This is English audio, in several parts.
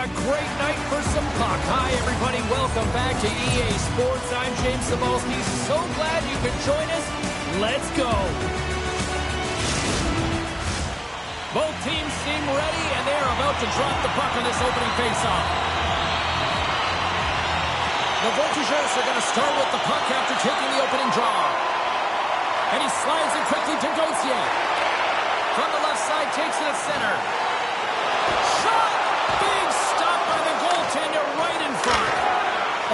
a great night for some puck. Hi, everybody. Welcome back to EA Sports. I'm James Cebulski. So glad you could join us. Let's go. Both teams seem ready, and they are about to drop the puck on this opening faceoff. The Voltigeurs are going to start with the puck after taking the opening draw. And he slides it quickly to Gauthier. From the left side, takes it at center. Shot! Big stop by the goaltender right in front.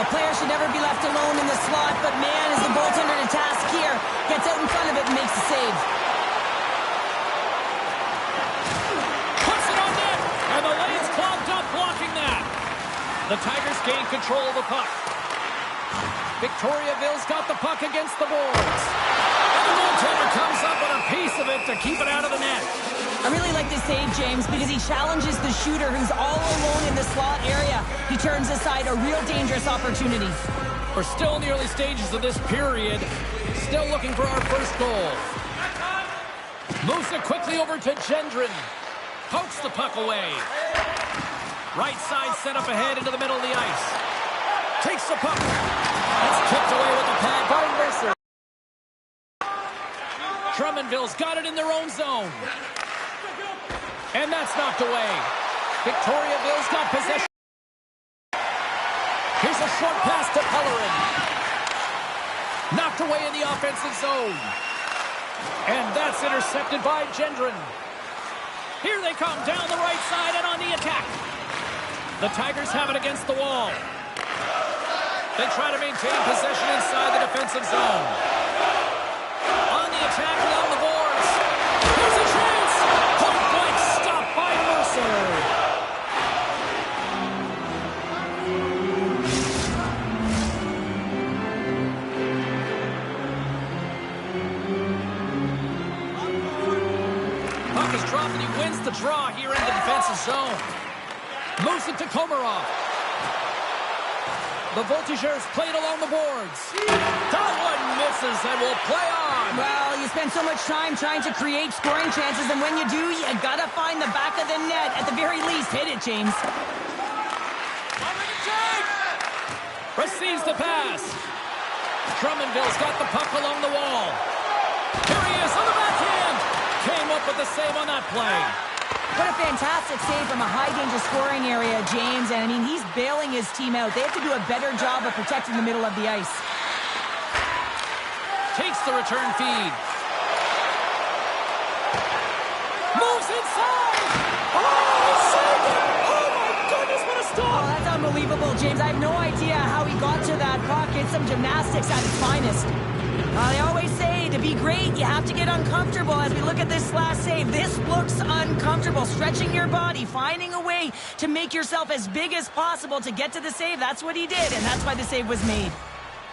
A player should never be left alone in the slot, but man, is the goaltender to task here. Gets out in front of it and makes the save. Puts it on net, and the lane's clogged up blocking that. The Tigers gain control of the puck. Victoriaville's got the puck against the boards. And the goaltender comes up with a piece of it to keep it out of the net. I really like this save, James, because he challenges the shooter who's all alone in the slot area. He turns aside a real dangerous opportunity. We're still in the early stages of this period. Still looking for our first goal. Moves it quickly over to Gendron. Pokes the puck away. Right side set up ahead into the middle of the ice. Takes the puck. That's kicked away with a pad by Mercer. Drummondville's got it in their own zone. And that's knocked away. Victoriaville's got possession. Here's a short pass to Pellerin. Knocked away in the offensive zone. And that's intercepted by Gendron. Here they come down the right side and on the attack. The Tigers have it against the wall. They try to maintain possession inside the defensive zone. On the attack along the boards. Here's a chance. Point blank stop by Mercer. Puck is dropped and he wins the draw here in the defensive zone. Moves it to Komarov. The Voltigeurs played along the boards. That one misses and will play on. Well, you spend so much time trying to create scoring chances, and when you do, you gotta find the back of the net. At the very least, hit it, James. Receives the pass. Drummondville's got the puck along the wall. Here he is on the backhand. Came up with the save on that play. What a fantastic save from a high-danger scoring area, James. And, I mean, he's bailing his team out. They have to do a better job of protecting the middle of the ice. Takes the return feed. Moves inside. Oh, saved it. Oh, my goodness, what a stop. Oh, that's unbelievable, James. I have no idea how he got to that puck. It's some gymnastics at its finest. They always say to be great, you have to get uncomfortable. As we look at this last save, this looks uncomfortable. Stretching your body, finding a way to make yourself as big as possible to get to the save. That's what he did, and that's why the save was made.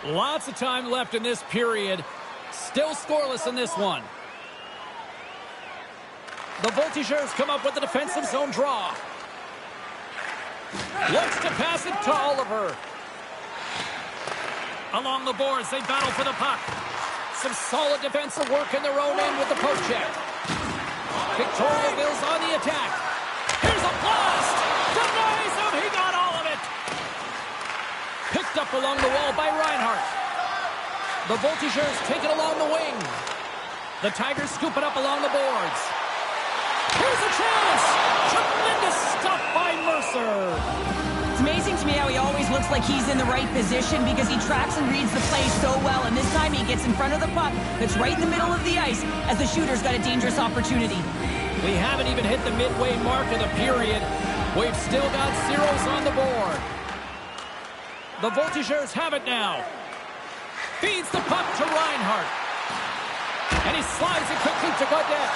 Lots of time left in this period. Still scoreless in this one. The Voltigeurs come up with the defensive zone draw. Looks to pass it to Oliver. Along the boards, they battle for the puck. Some solid defensive work in their own end with the poke check. Victoriaville's on the attack. Here's a blast! Denies him! He got all of it! Picked up along the wall by Reinhart. The Voltigeurs take it along the wing. The Tigers scoop it up along the boards. Here's a chance! Tremendous stop by Mercer. It's amazing to me how he always looks like he's in the right position because he tracks and reads the play so well. And this time he gets in front of the puck that's right in the middle of the ice as the shooter's got a dangerous opportunity. We haven't even hit the midway mark of the period. We've still got zeros on the board. The Voltigeurs have it now. Feeds the puck to Reinhart. And he slides it quickly to Godet.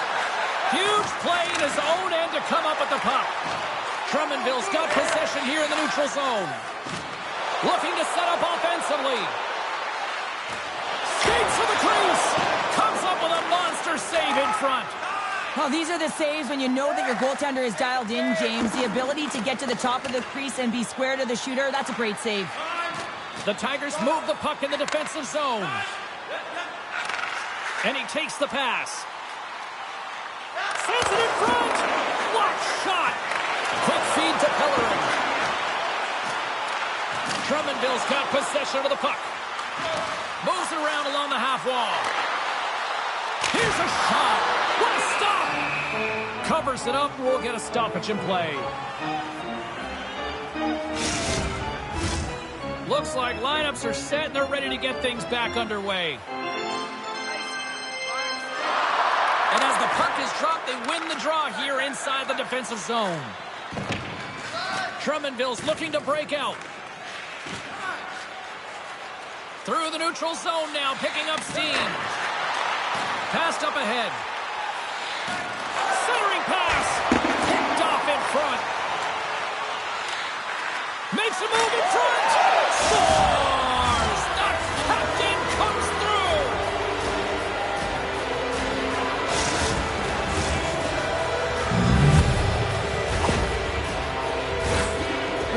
Huge play in his own end to come up with the puck. Drummondville's got possession here in the neutral zone. Looking to set up offensively. Skates to the crease. Comes up with a monster save in front. Well, these are the saves when you know that your goaltender is dialed in, James. The ability to get to the top of the crease and be square to the shooter, that's a great save. The Tigers move the puck in the defensive zone. And he takes the pass. Sends it in front. What shot! Quick feed to Pellerin. Drummondville's got possession of the puck. Moves it around along the half wall. Here's a shot. What a stop! Covers it up. We'll get a stoppage in play. Looks like lineups are set and they're ready to get things back underway. And as the puck is dropped, they win the draw here inside the defensive zone. Drummondville's looking to break out. Through the neutral zone now, picking up steam. Passed up ahead. Centering pass. Picked off in front. Makes a move in front. Scores! The captain comes through.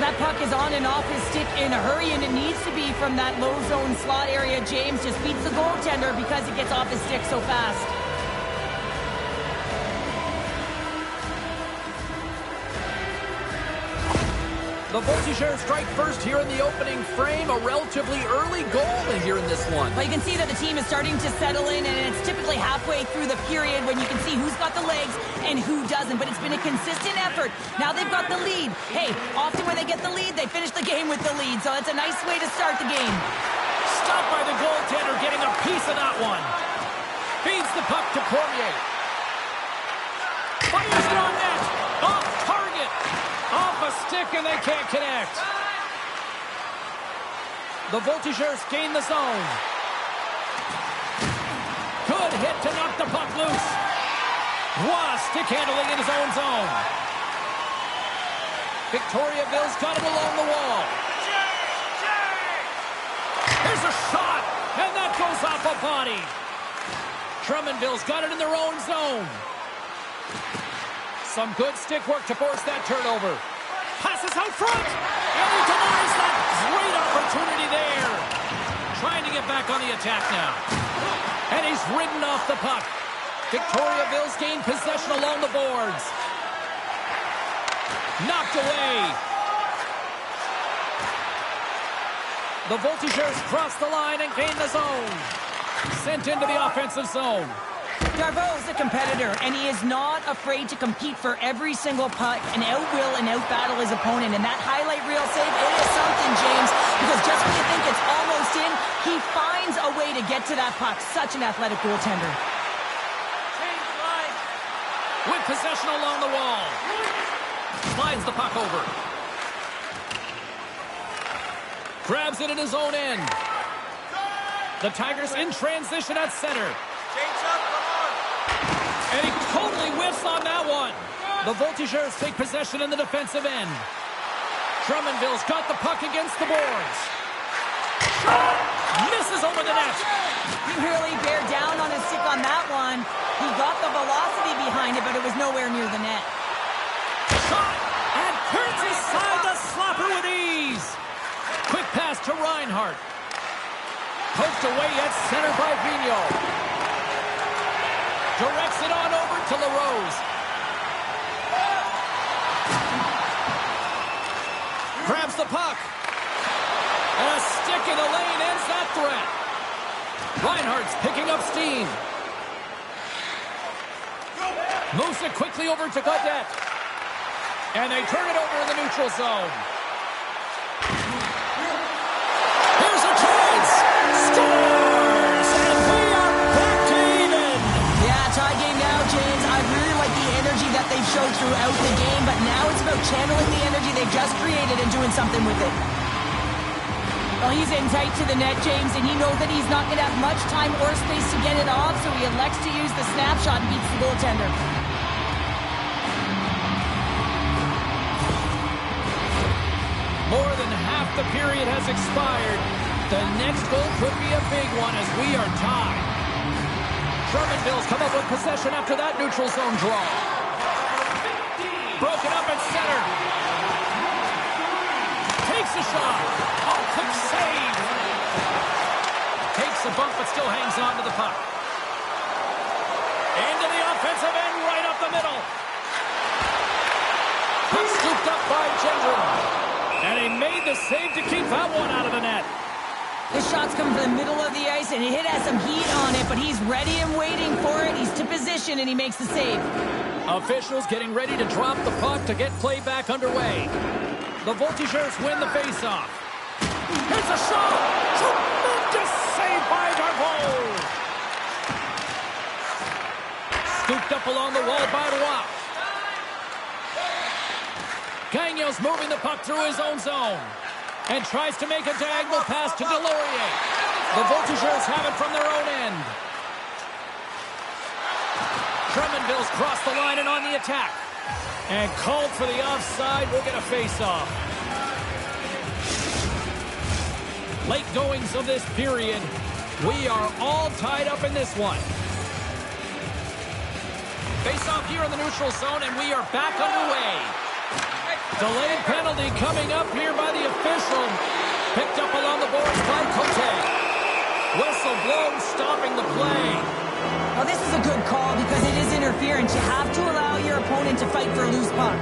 That puck is on and off his stick in a hurry, and it needs to be from that low zone slot area. James just beats the goaltender because it gets off his stick so fast. The Voltigeurs strike first here in the opening frame. A relatively early goal here in this one. Well, you can see that the team is starting to settle in, and it's typically halfway through the period when you can see who's got the legs and who doesn't. But it's been a consistent effort. Now they've got the lead. Hey, often when they get the lead, they finish the game with the lead. So it's a nice way to start the game. Stopped by the goaltender, getting a piece of that one. Feeds the puck to Poirier. Fires it on net. Off target. Off a stick, and they can't connect. The Voltigeurs gain the zone. Good hit to knock the puck loose. What stick handling in his own zone. Victoriaville's got it along the wall. Here's a shot, and that goes off a body. Drummondville's got it in their own zone. Some good stick work to force that turnover. Passes out front, and he denies that great opportunity there. Trying to get back on the attack now. And he's ridden off the puck. Victoriaville's gained possession along the boards. Knocked away. The Voltigeurs cross the line and gain the zone. Sent into the offensive zone. Darbo's a competitor, and he is not afraid to compete for every single puck and outwill and outbattle his opponent. And that highlight reel save, it is something, James, because just when you think it's almost in, he finds a way to get to that puck. Such an athletic goaltender. With possession along the wall. Slides the puck over. Grabs it in his own end. The Tigers in transition at center. And he totally whiffs on that one. The Voltigeurs take possession in the defensive end. Drummondville's got the puck against the boards. Shot! Misses over the net. He really bear down on his stick on that one. He got the velocity behind it, but it was nowhere near the net. Shot! And turns aside the slapper with ease. Quick pass to Reinhardt. Poked away at center by Vigneault. Directs it on over to LaRose. Grabs the puck. And a stick in the lane ends that threat. Reinhardt's picking up steam. Moves it quickly over to Gaudette. And they turn it over in the neutral zone. Here's a chance. Scores! And we are back to even. Yeah, tie game now, James. I really like the energy that they've showed throughout the game, but now it's about channeling the energy they've just created and doing something with it. Well, he's in tight to the net, James, and he knows that he's not going to have much time or space to get it off, so he elects to use the snapshot and beats the goaltender. More than half the period has expired. The next goal could be a big one as we are tied. Drummondville's come up with possession after that neutral zone draw. Broken up at center. Takes a shot. Oh, quick save. Takes a bump but still hangs on to the puck. Into the offensive end right up the middle. Puck scooped up by Gendron. And he made the save to keep that one out of the net. This shot's coming from the middle of the ice, and it has some heat on it, but he's ready and waiting for it. He's to position, and he makes the save. Officials getting ready to drop the puck to get play back underway. The Voltigeurs win the faceoff. Here's a shot! Tremendous save by Darvo! Scooped up along the wall by Roy. Gagno's moving the puck through his own zone and tries to make a diagonal pass to Delorier. The Voltigeurs have it from their own end. Drummondville's crossed the line and on the attack. And called for the offside. We'll get a face-off. Late goings of this period. We are all tied up in this one. Face-off here in the neutral zone, and we are back underway. Delayed penalty coming up here by the official. Picked up along the boards by Cote. Whistle blown, stopping the play. Well, this is a good call because it is interference. You have to allow your opponent to fight for a loose puck.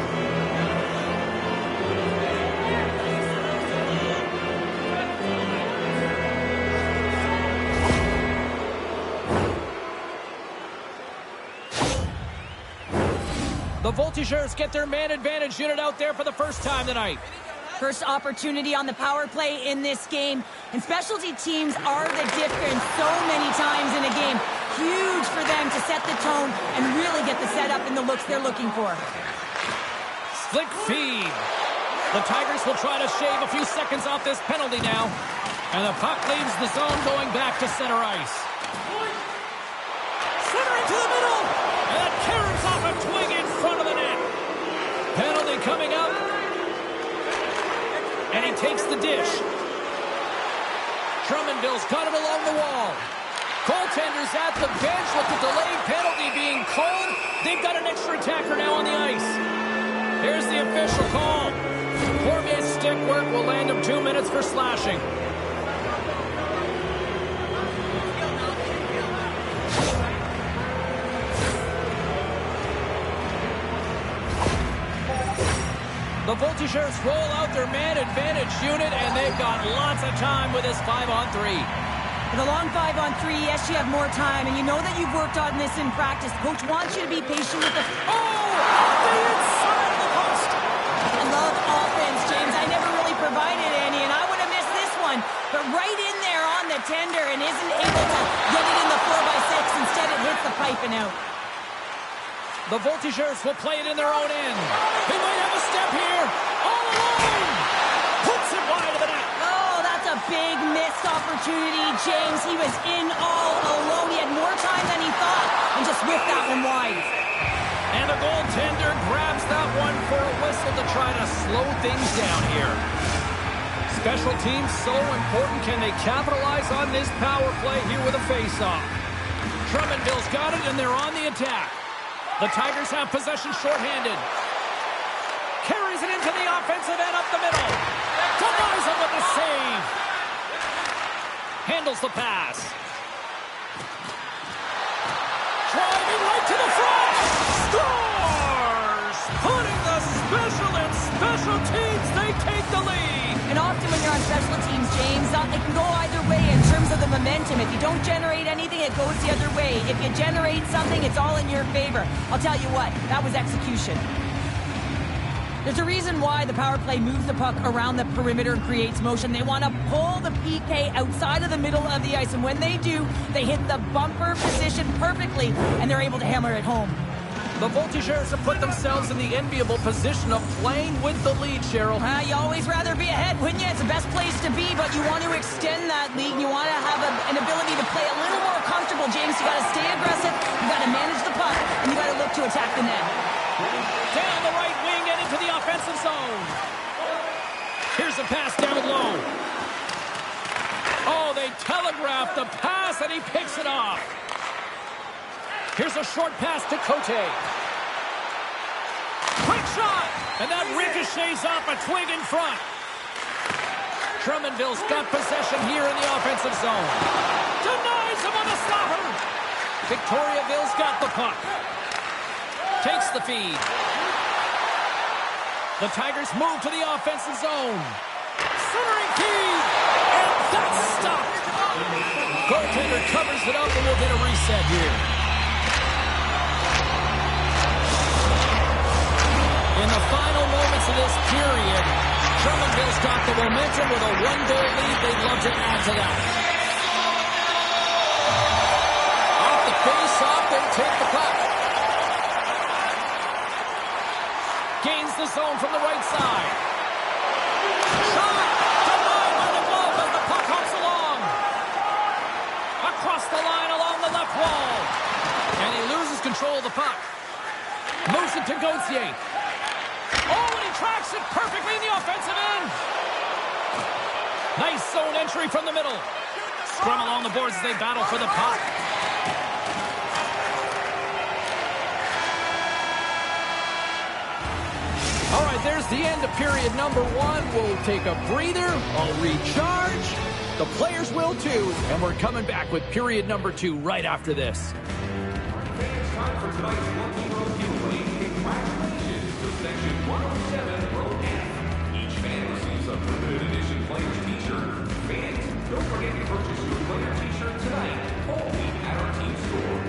The Voltigeurs get their man advantage unit out there for the first time tonight. First opportunity on the power play in this game. And specialty teams are the difference so many times in a game. Huge for them to set the tone and really get the setup and the looks they're looking for. Slick feed. The Tigers will try to shave a few seconds off this penalty now. And the puck leaves the zone going back to center ice. Center into the middle. And that carries off a twig in front of the net. Penalty coming up. And he takes the dish. Drummondville's got it along the wall. Goaltenders at the bench with the delayed penalty being called. They've got an extra attacker now on the ice. Here's the official call. Cormier's stick work will land him 2 minutes for slashing. The Voltigeurs roll out their man advantage unit, and they've got lots of time with this 5-on-3. With a long 5-on-3, yes, you have more time, and you know that you've worked on this in practice. Coach wants you to be patient with the... Oh! The inside of the post! I love offense, James. I never really provided any, and I would have missed this one. But right in there on the tender and isn't able to get it in the 4x6. Instead, it hits the pipe and out. The Voltigeurs will play it in their own end. They might have a step here. All alone! Puts it wide of the net. Oh, that's a big missed opportunity, James. He was in all alone. He had more time than he thought and just whipped that one wide. And the goaltender grabs that one for a whistle to try to slow things down here. Special teams so important. Can they capitalize on this power play here with a face-off? Drummondville's got it, and they're on the attack. The Tigers have possession shorthanded. Carries it into the offensive end up the middle. Denies him with the save. Handles the pass. Driving right to the front. Scores! Putting the special in special teams. They take the lead. And often when you're on special teams, James, it can go either way in terms of the momentum. If you don't generate anything, it goes the other way. If you generate something, it's all in your favor. I'll tell you what, that was execution. There's a reason why the power play moves the puck around the perimeter and creates motion. They want to pull the PK outside of the middle of the ice, and when they do, they hit the bumper position perfectly, and they're able to hammer it home. The Voltigeurs have put themselves in the enviable position of playing with the lead, Cheryl. You always rather be ahead, wouldn't you? It's the best place to be, but you want to extend that lead. You want to have an ability to play a little more comfortable, James. You got to stay aggressive, you got to manage the puck, and you got to look to attack the net. Down the right wing and into the offensive zone. Here's a pass down low. Oh, they telegraphed the pass, and he picks it off. Here's a short pass to Cote. Quick shot! And that ricochets off a twig in front. Drummondville's got possession here in the offensive zone. Denies him on the stopper. Victoriaville's got the puck. Takes the feed. The Tigers move to the offensive zone. Centering key, and that's stopped. Goaltender covers it up, and we'll get a reset here. In the final moments of this period, Drummondville's got the momentum with a one-goal lead. They'd love to add to that. Off the face-off, they take the puck. Gains the zone from the right side. Shot! Denied by the glove as the puck hops along. Across the line along the left wall. And he loses control of the puck. Moves it to Gauthier. Oh, and he tracks it perfectly in the offensive end. Nice zone entry from the middle. Scrum along the boards as they battle for the puck. All right, there's the end of period number 1. We'll take a breather. I'll recharge. The players will too. And we're coming back with period number 2 right after this. It's time for tonight's Voltigeurs giveaway. Congratulations to Section 107, Row F. Each fan receives a limited edition player's t-shirt. Fans, don't forget to purchase your player t-shirt tonight, only at our team store.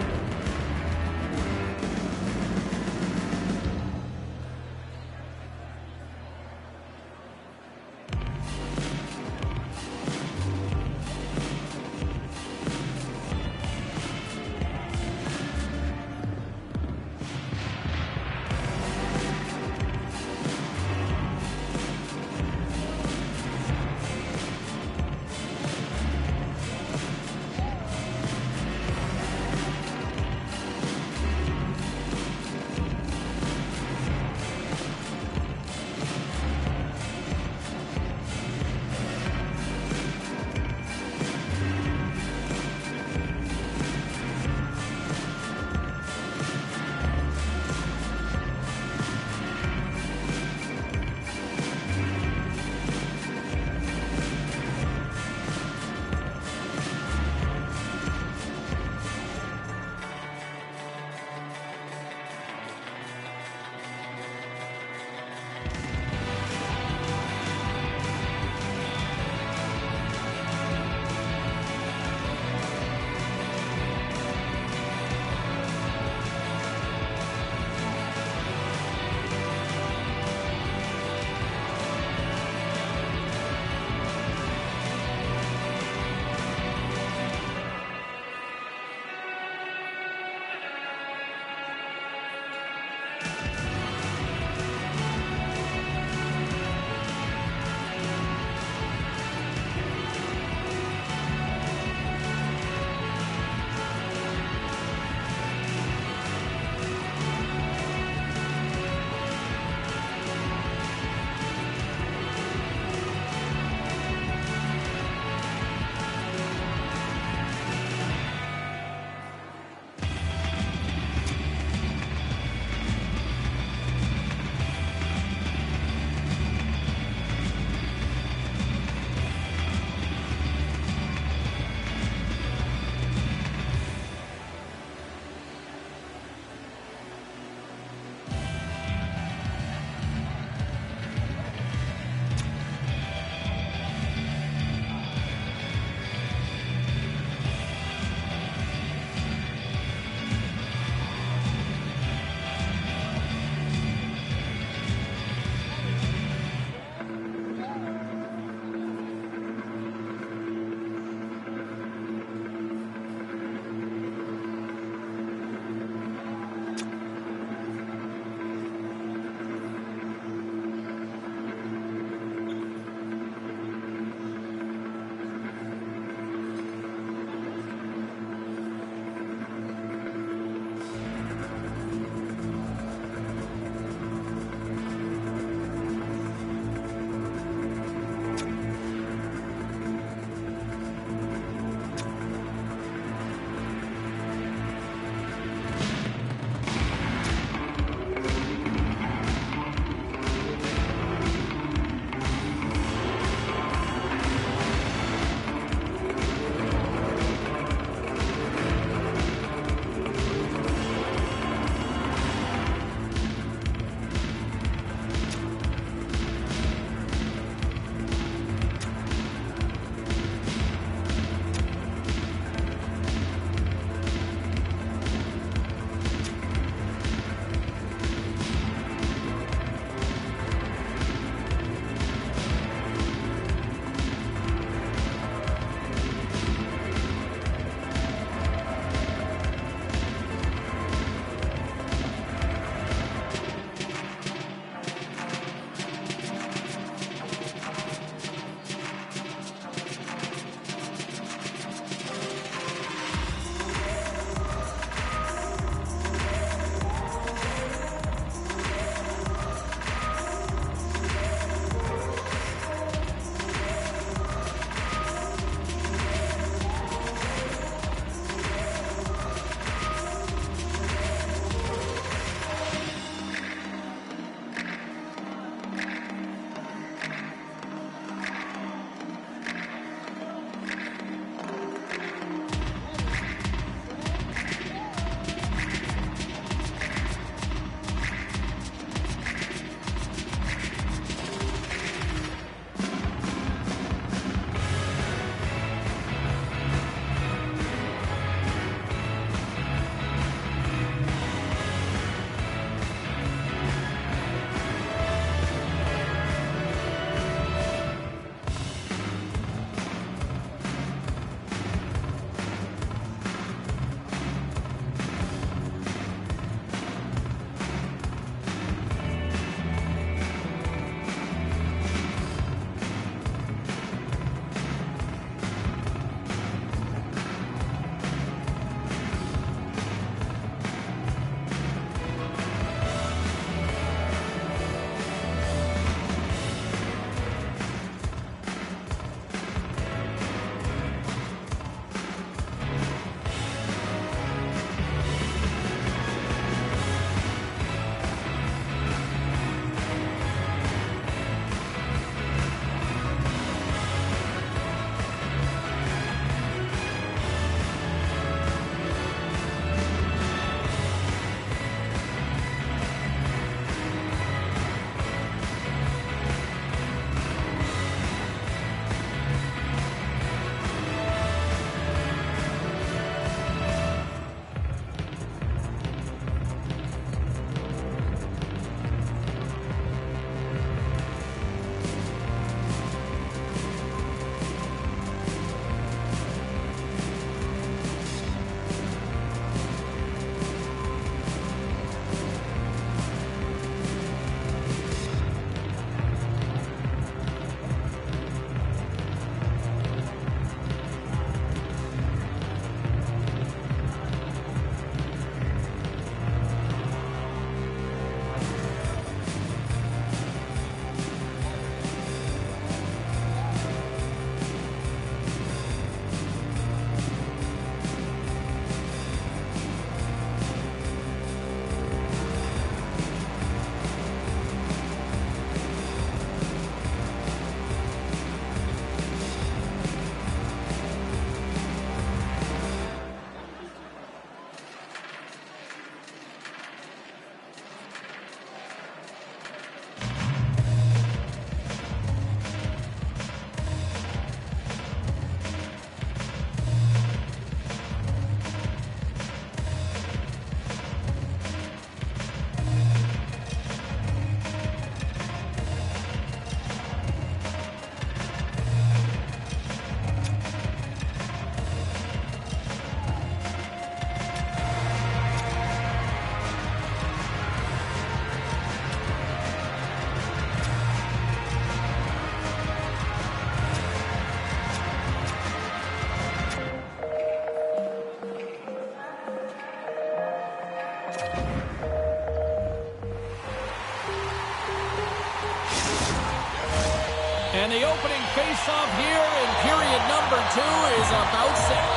And the opening face-off here in period number 2 is about set.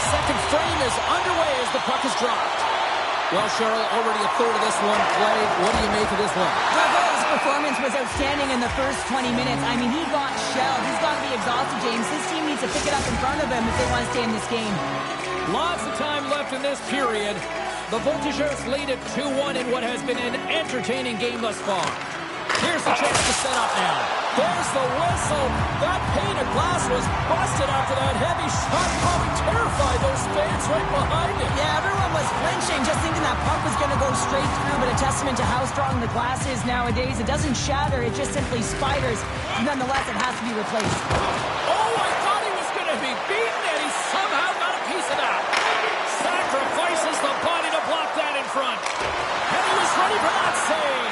Second frame is underway as the puck is dropped. Well, Cheryl, already a third of this one played. What do you make of this one? His performance was outstanding in the first 20 minutes. I mean, he got shelled. He's got to be exhausted, James. This team needs to pick it up in front of him if they want to stay in this game. Lots of time left in this period. The Voltigeurs lead at 2-1 in what has been an entertaining game thus far. Here's the chance to set up now. There's the whistle. That pane of glass was busted after that heavy shot. Probably terrified those fans right behind it. Yeah, everyone was flinching, just thinking that puck was going to go straight through, but a testament to how strong the glass is nowadays. It doesn't shatter, it just simply spiders. Nonetheless, it has to be replaced. Oh, I thought he was going to be beaten, and he somehow got a piece of that. Sacrifices the body to block that in front. And he was ready for that save.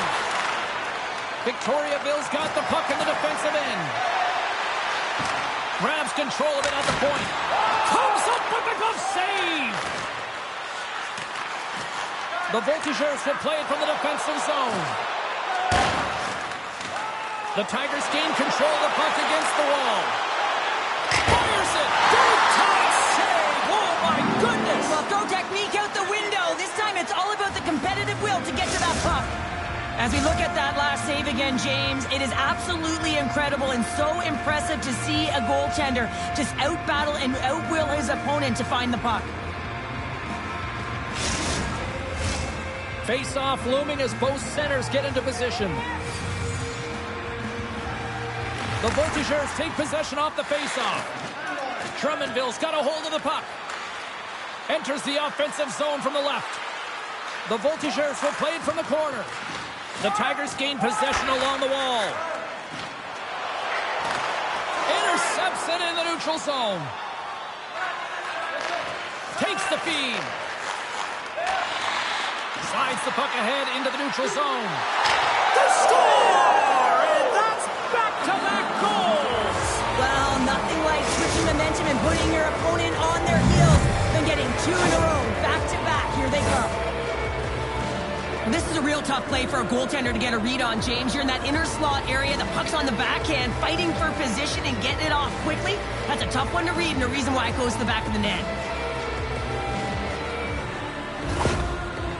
Victoriaville's got the puck in the defensive end. Grabs control of it at the point. Comes up with a glove save. The Voltigeurs have played from the defensive zone. The Tigers gain control of the puck against the wall. Fires it. Big time save. Oh, my goodness. Well, throw technique out the window. This time it's all about the competitive will to get to that puck. As we look at that last save again, James, it is absolutely incredible and so impressive to see a goaltender just out-battle and out-will his opponent to find the puck. Face-off looming as both centers get into position. The Voltigeurs take possession off the face-off. Drummondville's got a hold of the puck. Enters the offensive zone from the left. The Voltigeurs will play it from the corner. The Tigers gain possession along the wall. Intercepts it in the neutral zone. Takes the feed. Slides the puck ahead into the neutral zone. The score! And that's back-to-back goals! Well, nothing like switching momentum and putting your opponent on their heels than getting 2 in a row, back-to-back. Here they come. This is a real tough play for a goaltender to get a read on, James. You're in that inner slot area, the puck's on the backhand, fighting for position and getting it off quickly. That's a tough one to read and a reason why it goes to the back of the net.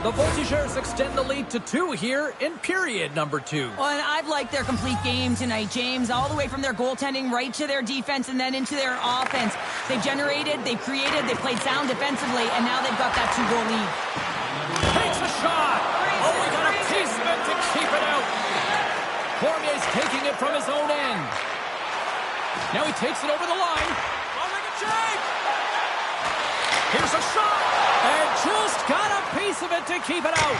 The Voltigeurs extend the lead to 2 here in period number 2. Well, and I've liked their complete game tonight, James, all the way from their goaltending right to their defense and then into their offense. They've generated, they've created, they've played sound defensively, and now they've got that 2-goal lead. Takes a shot. Oh, he got a piece of it to keep it out. Cormier's taking it from his own end. Now he takes it over the line. Here's a shot. And just got a piece of it to keep it out.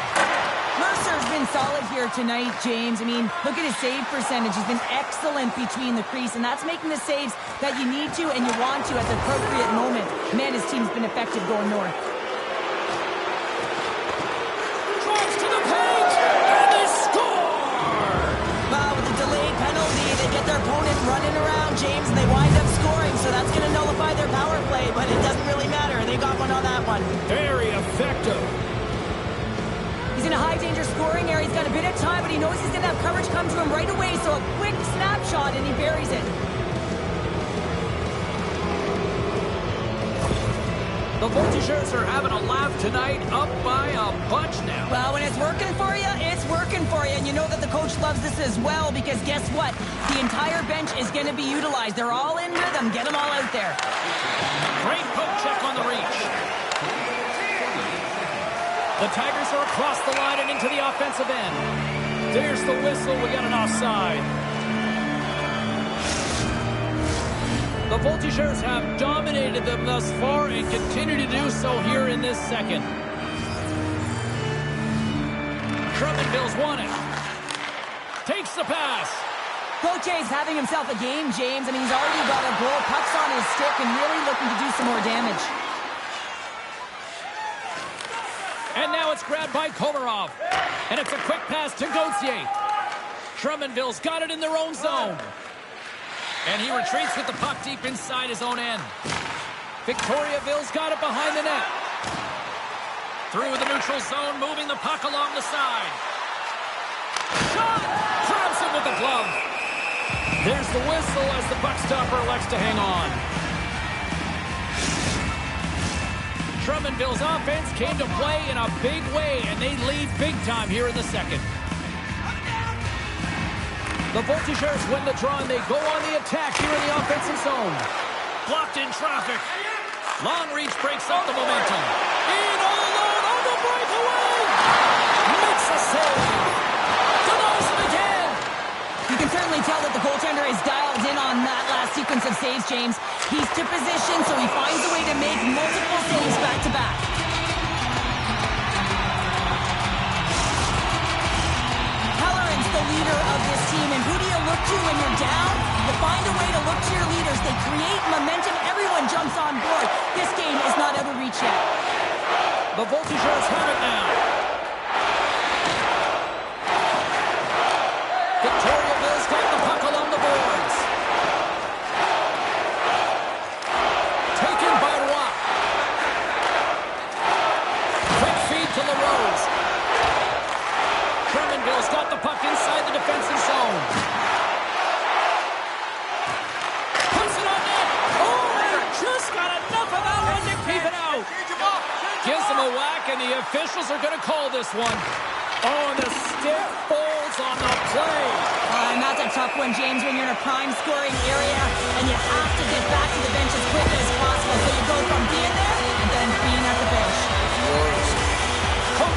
Mercer's been solid here tonight, James. I mean, look at his save percentage. He's been excellent between the crease, and that's making the saves that you need to and you want to at the appropriate moment. Man, his team's been effective going north. Drives to the paint, and they score! Well, with a delayed penalty, they get their opponent running around, James, and they wind up scoring, so that's going to nullify their power play, but it doesn't really matter. They got one on that one. Very effective. He's in a high-danger scoring area. He's got a bit of time, but he knows he's going to have coverage come to him right away, so a quick snapshot, and he buries it. The Voltigeurs are having a laugh tonight, up by a bunch now. Well, when it's working for you, it's working for you. And you know that the coach loves this as well because guess what? The entire bench is going to be utilized. They're all in rhythm. Get them all out there. Great poke check on the reach. The Tigers are across the line and into the offensive end. There's the whistle. We got an offside. The Voltigeurs have dominated them thus far and continue to do so here in this second. Drummondville's won it. Takes the pass. Coach A's having himself a game, James. I mean, he's already got a goal, pucks on his stick, and really looking to do some more damage. And now it's grabbed by Komarov. And it's a quick pass to Gauthier. Drummondville's got it in their own zone. And he retreats with the puck deep inside his own end. Victoriaville's got it behind the net. Through the neutral zone, moving the puck along the side. Shot! Grabs him with the glove. There's the whistle as the puck stopper elects to hang on. Drummondville's offense came to play in a big way, and they lead big time here in the second. The Voltigeurs win the draw, and they go on the attack here in the offensive zone. Blocked in traffic. Long reach breaks up the momentum. In all alone on the breakaway. Makes a save. Denies him again. You can certainly tell that the goaltender is dialed in on that last sequence of saves, James. He's to position, so he finds a way to make multiple saves back-to-back. Halloran's the leader of this team, and who do you look to when you're down? You find a way to look to your leaders. They create momentum. Everyone jumps on board. This game is not out of reach yet. The Voltigeurs have it now. Victoriaville's got the puck along the boards. Taken by Rock. Quick feed to LaRose. Drummondville's got the puck inside the defensive zone. Puts it on net. Oh, just got enough of that one to keep it out. Gives him a whack, and the officials are going to call this one. Oh, and the stick folds on the play. And that's a tough one, James, when you're in a prime scoring area and you have to get back to the bench as quickly as possible. So you go from being there and then being at the bench.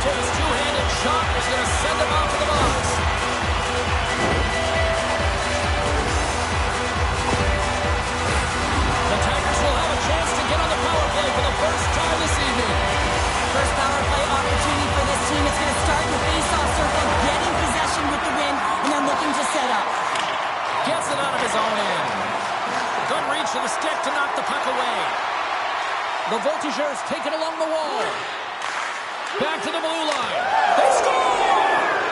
Cote's two-handed shot is going to send him out to the box. The Tigers will have a chance to get on the power play for the first time this evening. First power play opportunity for this team. It's going to start with face-off circle, getting possession with the win, and then looking to set up. Gets it out of his own end. Good reach of the stick to knock the puck away. The Voltigeurs take it along the wall. Back to the blue line. They score!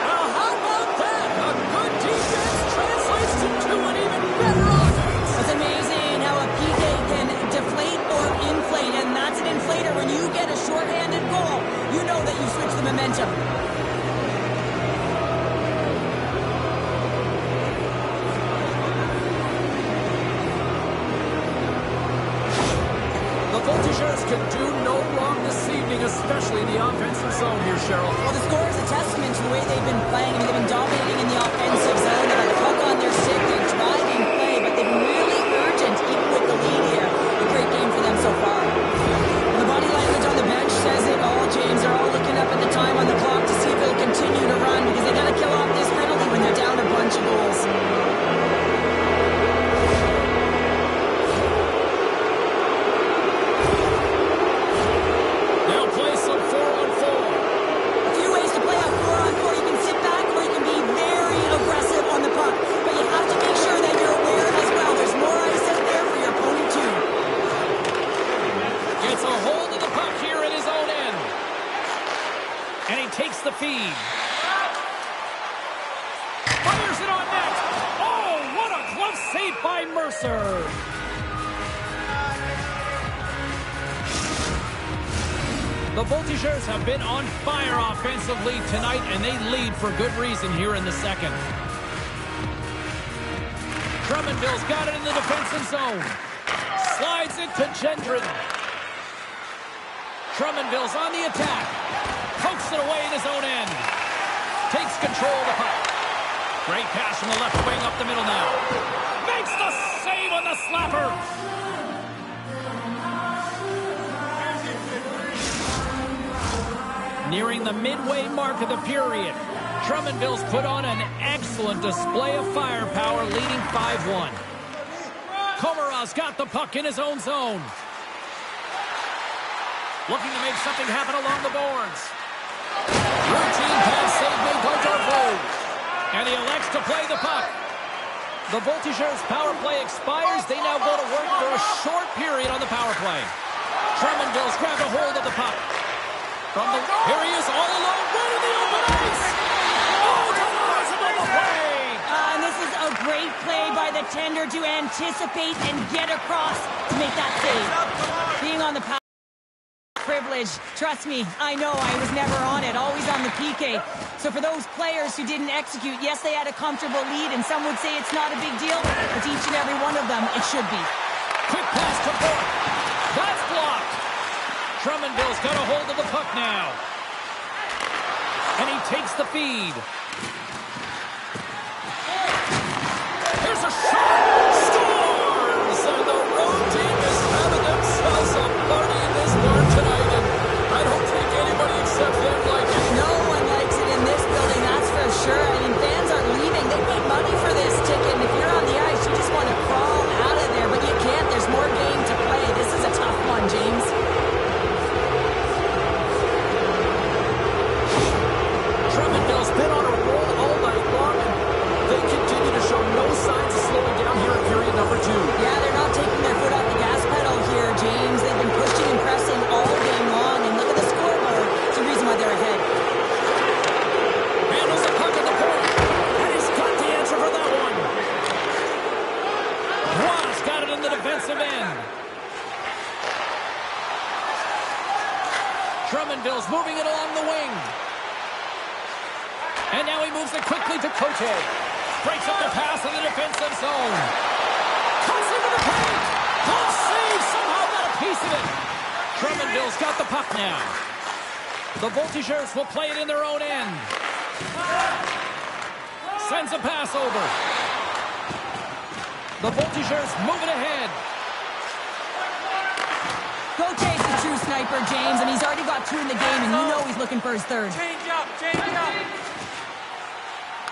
Well, how about that? A good defense translates to an even better offense. It's amazing how a PK can deflate or inflate, and that's an inflator. When you get a shorthanded goal, you know that you switch the momentum. The Voltigeurs can do no wrong this evening, especially in the offensive zone here, Cheryl. Well, the score is a testament to the way they've been playing. I mean, they've been dominating in the offensive zone. They've got the puck on their stick. They're driving play, but they've been really urgent, even with the lead here. A great game for them so far. The body language on the bench says it all, James. They're all looking up at the time on the clock to see if they'll continue to run, because they got to kill off this penalty when they're down a bunch of goals. They'll play some 4-on-4. A few ways to play a 4-on-4. You can sit back or you can be very aggressive on the puck. But you have to make sure that you're aware as well. There's more ice out there for your opponent too. Gets a hold of the puck here in his own end. And he takes the feed. Fires it on net. Oh, what a glove save by Mercer. The Voltigeurs have been on fire offensively tonight, and they lead for good reason here in the second. Drummondville's got it in the defensive zone. Slides it to Gendron. Drummondville's on the attack. Pokes it away in his own end. Takes control of the puck. Great pass from the left wing up the middle now. Makes the save on the slapper. Nearing the midway mark of the period. Drummondville's put on an excellent display of firepower, leading 5-1. Komarov's got the puck in his own zone. Looking to make something happen along the boards. Routine pass save made by Drummondville. And he elects to play the puck. The Voltigeurs' power play expires. They now go to work for a short period on the power play. Drummondville's grabbed a hold of the puck. Here he is all alone, right in the open ice. Oh, denies him on the play. And this is a great play by the tender to anticipate and get across to make that save. Being on the power privilege, trust me, I know I was never on it, always on the PK. So for those players who didn't execute, yes, they had a comfortable lead, and some would say it's not a big deal, but to each and every one of them, it should be. Quick pass to Bourque. That's blocked. Drummondville's got a hold of the puck now. And he takes the feed. Here's a shot. Scores! And the road team is having themselves a party in this bar tonight. And I don't think anybody except them like it. No one likes it in this building, that's for sure. I mean, fans are leaving. They paid money for this ticket, and if you're on the ice, you just want to crawl out of there. But you can't. There's more game to play. This is a tough one, James. Drummondville's been on a roll all night long, and they continue to show no signs of slowing down here in period number 2. Yeah, they're not taking their foot off the gas pedal here, James. They've been pushing and pressing all game long, and look at the scoreboard. It's the reason why they're ahead. Handles the puck at the point, and he's got the answer for that one. Ross got it in the defensive end. Drummondville's moving it along the wing. And now he moves it quickly to Cote. Breaks up the pass in the defensive zone. Comes into the paint. Close save. Somehow got a piece of it. Drummondville's got the puck now. The Voltigeurs will play it in their own end. Sends a pass over. The Voltigeurs move it ahead. Cote's a true sniper, James, and he's already got 2 in the game, and you know he's looking for his 3rd. Change up, change up.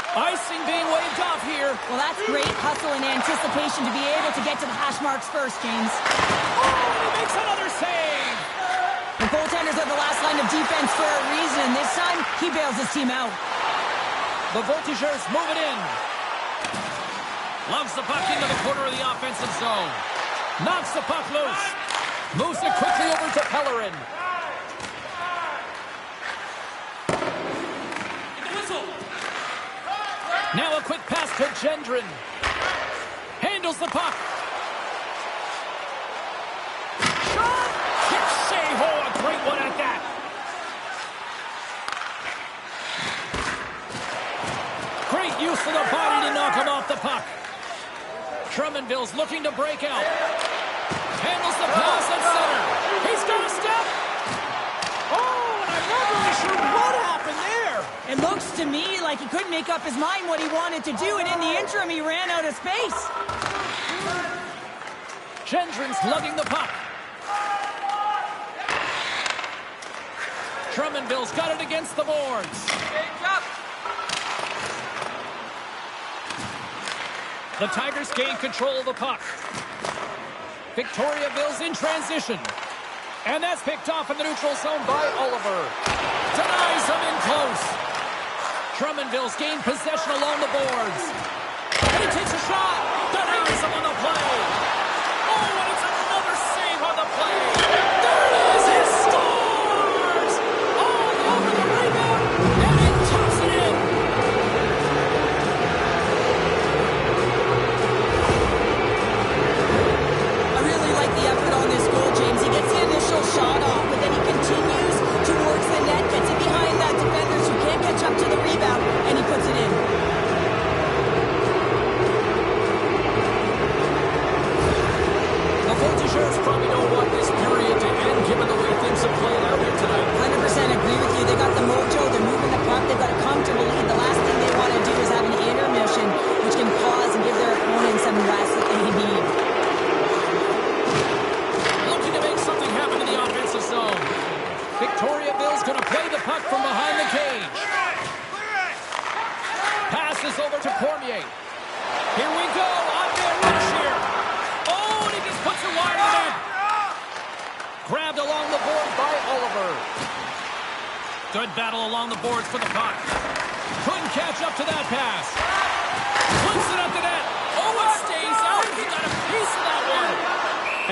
Icing being waved off here. Well, that's great hustle and anticipation to be able to get to the hash marks first, James. Oh, he makes another save. The goaltenders are the last line of defense for a reason, and this time, he bails his team out. The Voltigeurs move it in. Loves the puck into the corner of the offensive zone. Knocks the puck loose. Moves it quickly over to Pellerin. Now a quick pass to Gendron. Handles the puck. Shot! Shea-Ho, a great one at that. Great use of the body to knock him off the puck. Drummondville's looking to break out. Handles the pass at center. He's got a step. Oh, and I'm not really sure what happened there. It looks to me like he couldn't make up his mind what he wanted to do, and in the interim, he ran out of space. Gendron's lugging the puck. Drummondville's got it against the boards. Change up. The Tigers gain control of the puck. Victoriaville's in transition. And that's picked off in the neutral zone by Oliver. Denies him in close. Drummondville's gained possession along the boards. And he takes a shot. Denies him on the play. Oh, and it's another save on the play. There it is. He scores! All over the rebound. And he taps it in. I really like the effort on this goal, James. He gets the initial shot off, but then he continues towards the net, gets it behind that defenders who can't catch up to the rebound, and he puts it in. The Voltigeurs probably don't want this period to end, given the way things have played out here tonight. 100% agree with you. They got the mojo, they're moving the puck, they've got a comfortable lead. The last thing they want to do is have an intermission, which can pause and give their opponents some rest that they need. Looking to make something happen in the offensive zone. Victoriaville's going to play the puck from behind the cage. Passes over to Cormier. Here we go. On their rush here. Oh, and he just puts it wide of the net. Grabbed along the board by Oliver. Good battle along the boards for the puck. Couldn't catch up to that pass. Flips it up the net. Oh, it stays out. He got a piece of that one.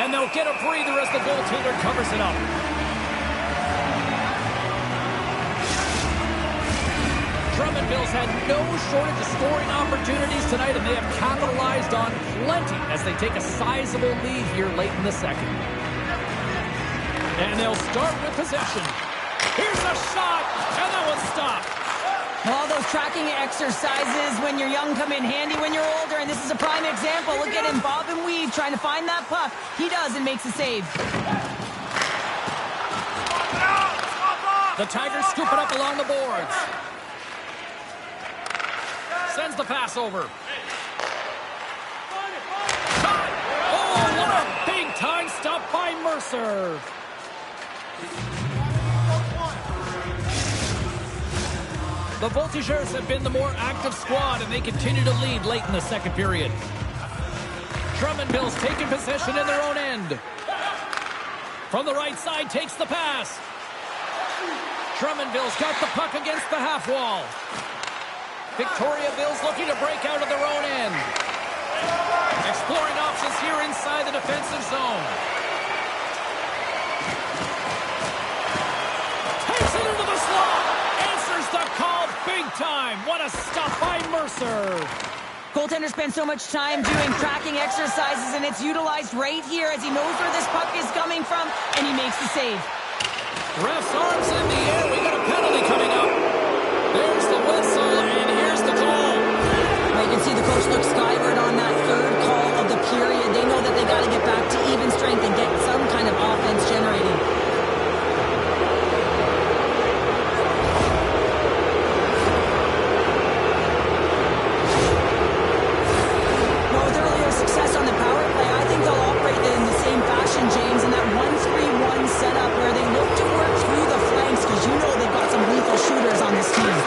And they'll get a breather as the goaltender covers it up. Drummondville's had no shortage of scoring opportunities tonight, and they have capitalized on plenty as they take a sizable lead here late in the second. And they'll start with possession. Here's a shot, and that one's stopped. All those tracking exercises when you're young come in handy when you're older, and this is a prime example. Look at him bob and weave trying to find that puck. He does and makes a save. The Tigers scoop it up along the boards. Sends the pass over. Shot! Oh, what a big-time stop by Mercer. The Voltigeurs have been the more active squad, and they continue to lead late in the second period. Drummondville's taken possession in their own end. From the right side, takes the pass. Drummondville's got the puck against the half wall. Victoriaville's looking to break out of their own end. Exploring options here inside the defensive zone. Takes it into the slot. Answers the call big time. What a stop by Mercer. Goaltender spends so much time doing tracking exercises, and it's utilized right here as he knows where this puck is coming from, and he makes the save. Ref's arms in the air. We got a penalty coming up. There's the whistle, and here's the call. Well, you can see the coach look skyward on that third call of the period. They know that they got to get back to even strength and get some kind of offense generating. Well, with earlier success on the power play, I think they'll operate in the same fashion, James, in that 1-3-1 setup where they look to work through the flanks because you know they've got some lethal shooters on this team.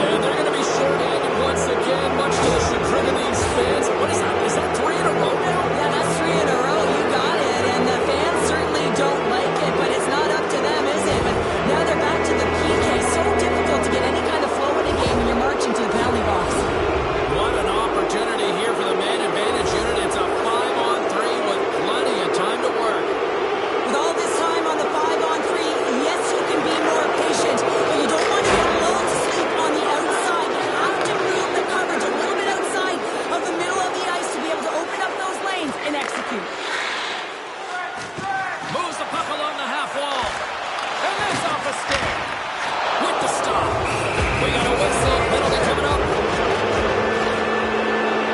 And they're going to be short-handed once again, much to the chagrin of these fans. What is that? Is that 3 in a row now? Yeah, that's 3 in a row. You got it. And the fans certainly don't like it, but it's not up to them, is it? But now they're back to the PK. So difficult to get any kind of flow in a game when you're marching to the penalty box. What an opportunity here for the man advantage unit. It's a 5-on-3 with plenty of time to work. With all this time on the 5-on-3, yes, you can be more patient, but you don't want to get lulled to sleep on the outside. You have to move the coverage a little bit outside of the middle of the ice to be able to open up those lanes and execute. Moves the puck along the half wall. And that's off a stick. With the stop. We got a whistle. Penalty coming up.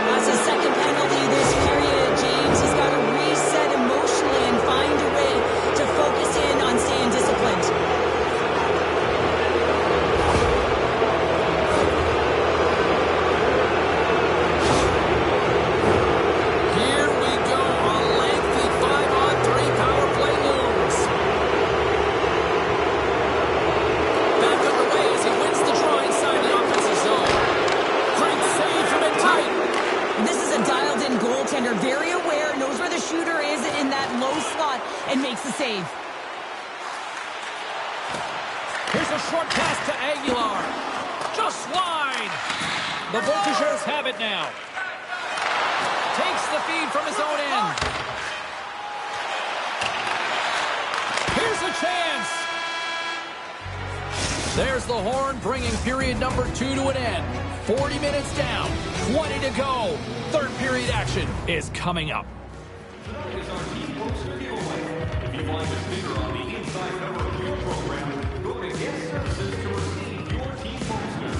That's his second penalty this period, James. He's got to reset emotionally and find a way to focus in on staying disciplined. Here we go. A lengthy 5-on-3 power play moves. Back underway as he wins the draw inside the offensive zone. Great save from in tight. This is a dialed-in goaltender, very aware, knows where the shooter is in that low slot, and makes the save. Here's a short pass to Aguilar. Just wide. The Voltigeurs have it now. Takes the feed from his own end. Here's a chance. There's the horn, bringing period number 2 to an end. 40 minutes down, 20 to go. Third period action is coming up. Tonight is our Team Poster giveaway. If you find a sticker on the inside cover of your program, go to Guest Services to receive your team poster.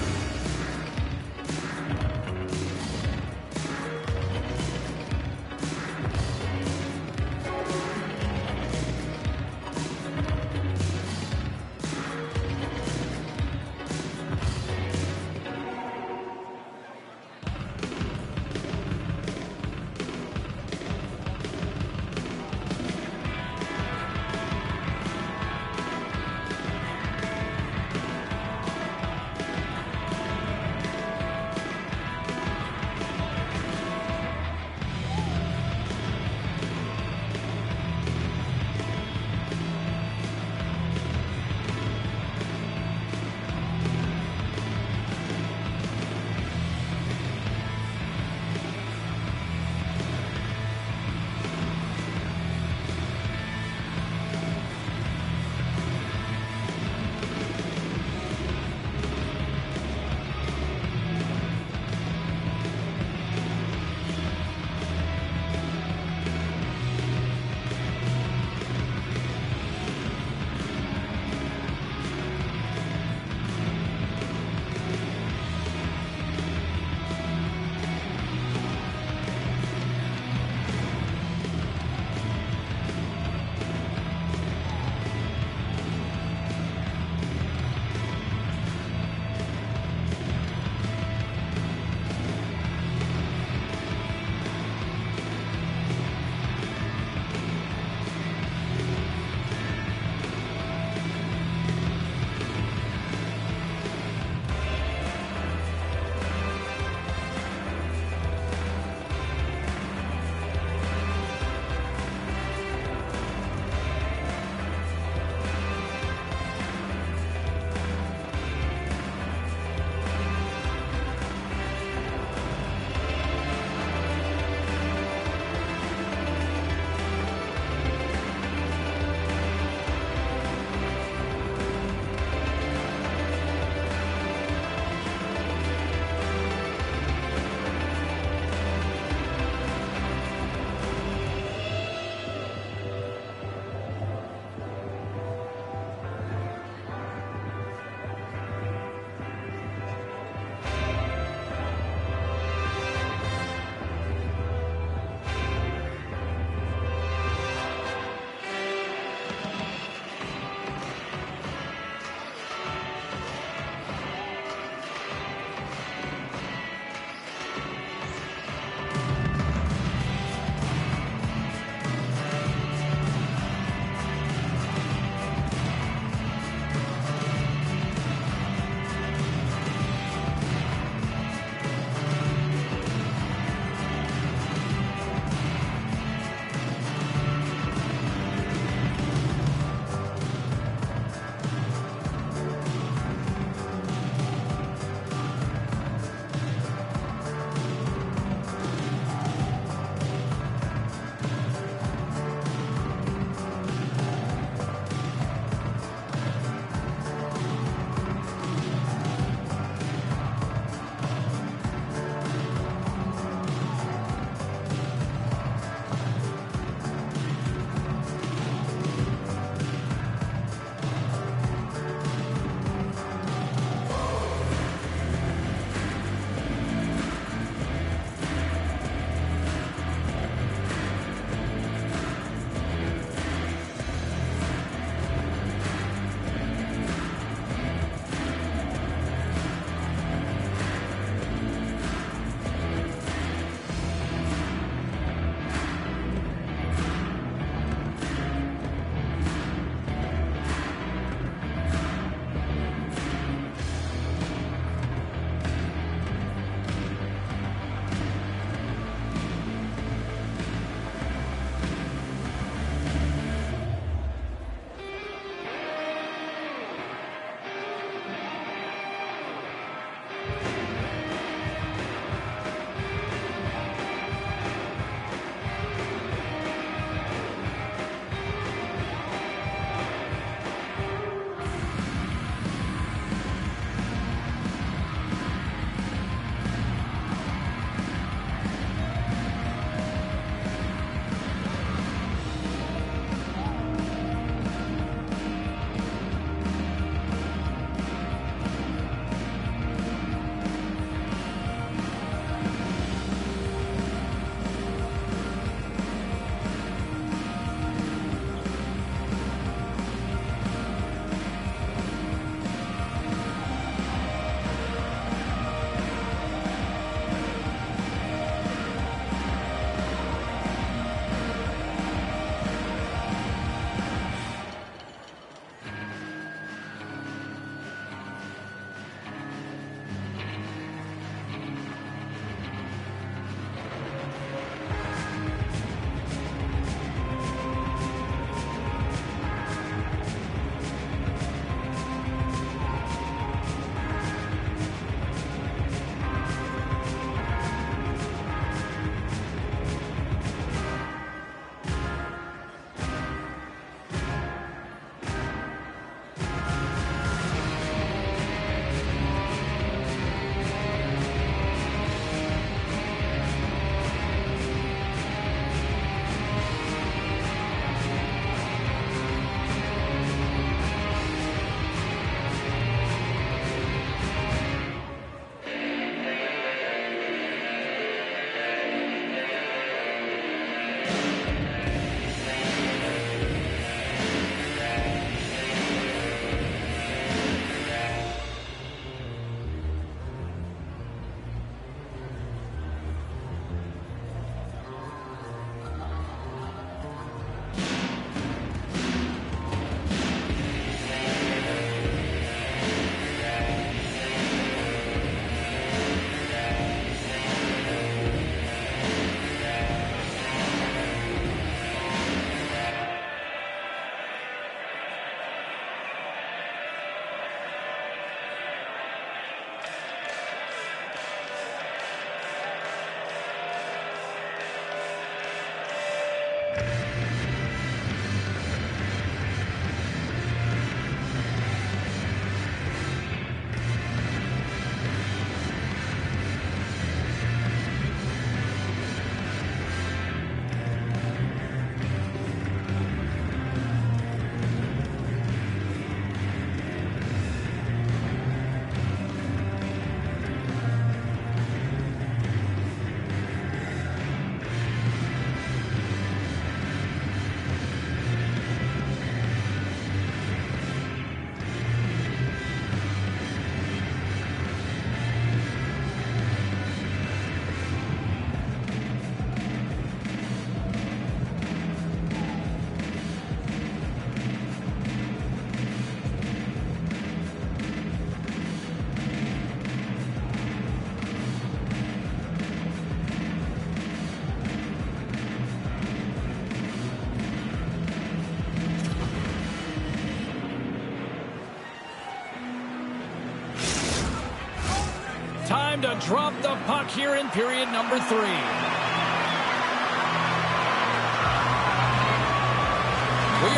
Time to drop the puck here in period number 3. We